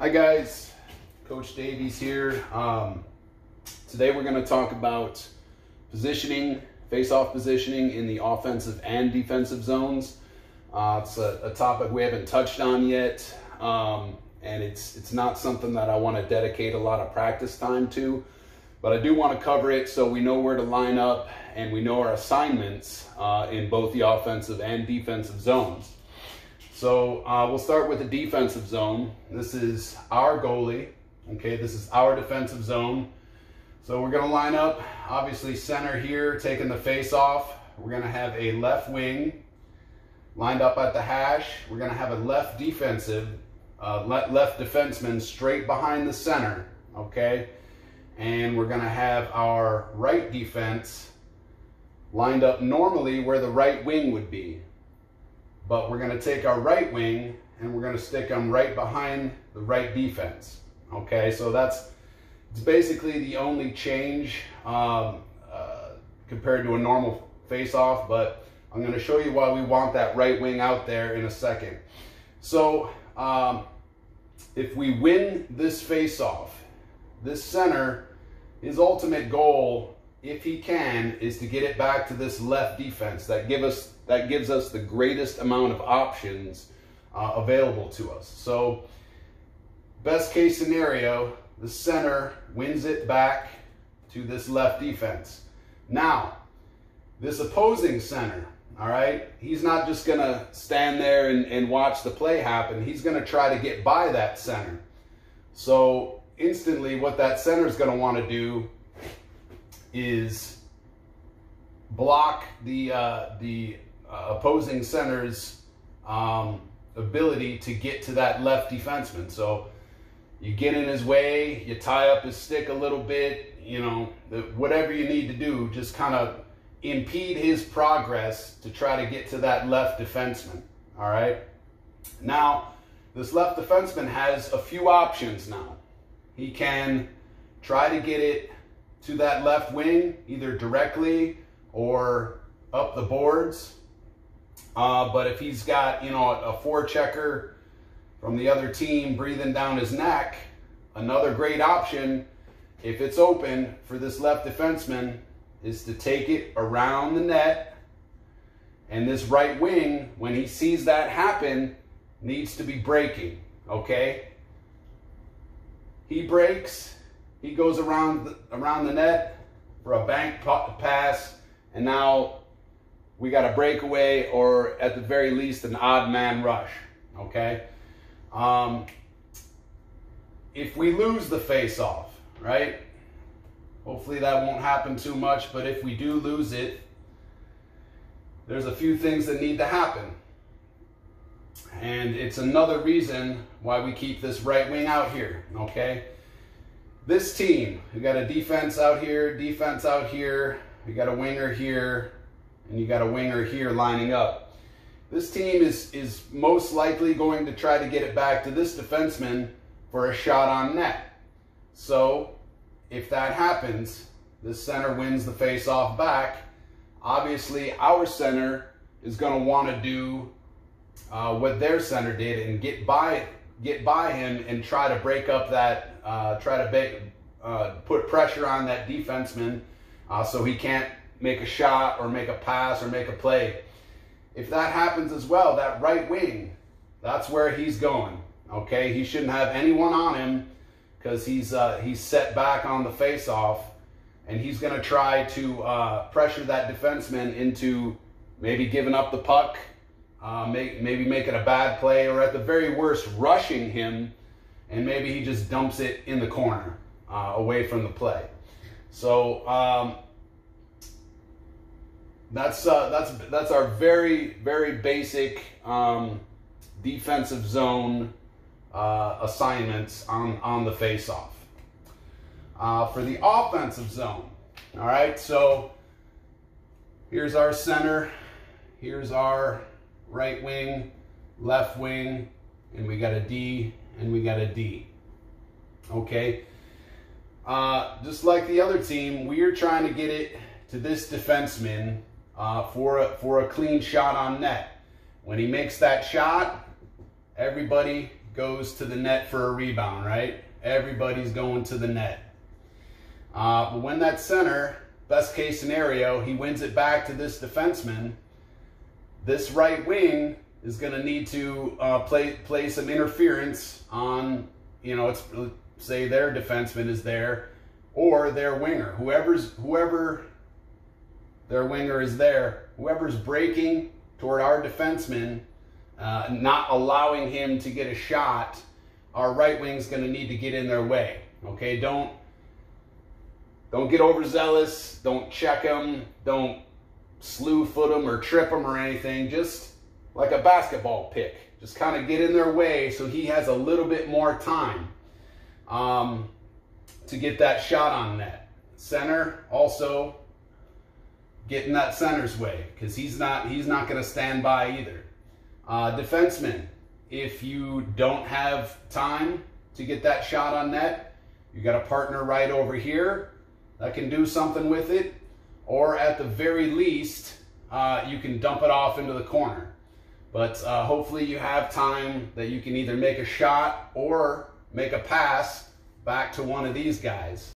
Hi guys, Coach Davies here. Today we're going to talk about positioning, face-off positioning in the offensive and defensive zones. It's a topic we haven't touched on yet, and it's not something that I want to dedicate a lot of practice time to, but I do want to cover it so we know where to line up and we know our assignments in both the offensive and defensive zones. So we'll start with the defensive zone. This is our goalie, okay? This is our defensive zone. So we're gonna line up, obviously center here, taking the face off. We're gonna have a left wing lined up at the hash. We're gonna have a left defenseman straight behind the center, okay? And we're gonna have our right defense lined up normally where the right wing would be. But we're going to take our right wing and we're going to stick them right behind the right defense. Okay, so it's basically the only change compared to a normal face-off, but I'm going to show you why we want that right wing out there in a second. So if we win this face-off, this center, his ultimate goal, if he can, is to get it back to this left defense that gives us the greatest amount of options available to us. So best case scenario, the center wins it back to this left defense. Now, this opposing center, all right, he's not just gonna stand there and watch the play happen. He's gonna try to get by that center. So instantly what that center is gonna wanna do is block the opposing center's ability to get to that left defenseman. So you get in his way, you tie up his stick a little bit, you know, whatever you need to do, just kind of impede his progress to try to get to that left defenseman, all right? Now, this left defenseman has a few options now. He can try to get it to that left wing, either directly or up the boards. But if he's got, you know, a forechecker from the other team breathing down his neck, another great option, if it's open for this left defenseman, is to take it around the net. And this right wing, when he sees that happen, needs to be breaking, okay? He breaks. He goes around the net for a bank pass, and now we got a breakaway, or at the very least an odd man rush, okay? If we lose the face-off, right? Hopefully that won't happen too much, but if we do lose it, there's a few things that need to happen. And it's another reason why we keep this right wing out here, okay? This team, we got a defense out here, we got a winger here, and you got a winger here lining up. This team is most likely going to try to get it back to this defenseman for a shot on net. So if that happens, this center wins the face-off back. Obviously, our center is going to want to do what their center did and get by him and try to break up that, put pressure on that defenseman so he can't make a shot or make a pass or make a play. If that happens as well, that right wing, that's where he's going, okay? He shouldn't have anyone on him because he's set back on the face-off, and he's going to try to pressure that defenseman into maybe giving up the puck, maybe making a bad play, or at the very worst, rushing him, and maybe he just dumps it in the corner away from the play. So that's our very, very basic defensive zone assignments on the face-off. For the offensive zone, all right, so here's our center, here's our right wing, left wing, and we got a D and we got a D. Okay, just like the other team, we are trying to get it to this defenseman for a clean shot on net. When he makes that shot, everybody goes to the net for a rebound, right? Everybody's going to the net. But when that center, best case scenario, he wins it back to this defenseman, this right wing is going to need to play some interference on, you know, it's, say their defenseman is there, or their winger, whoever their winger is there, whoever's breaking toward our defenseman, not allowing him to get a shot, our right wing's going to need to get in their way. Okay, don't get overzealous. Don't check him. Don't slew foot him or trip him or anything. Just like a basketball pick. Just kind of get in their way so he has a little bit more time to get that shot on net. Center also get in that center's way, because he's not going to stand by either. Defenseman, if you don't have time to get that shot on net, you got a partner right over here that can do something with it, or at the very least, you can dump it off into the corner. But hopefully you have time that you can either make a shot or make a pass back to one of these guys.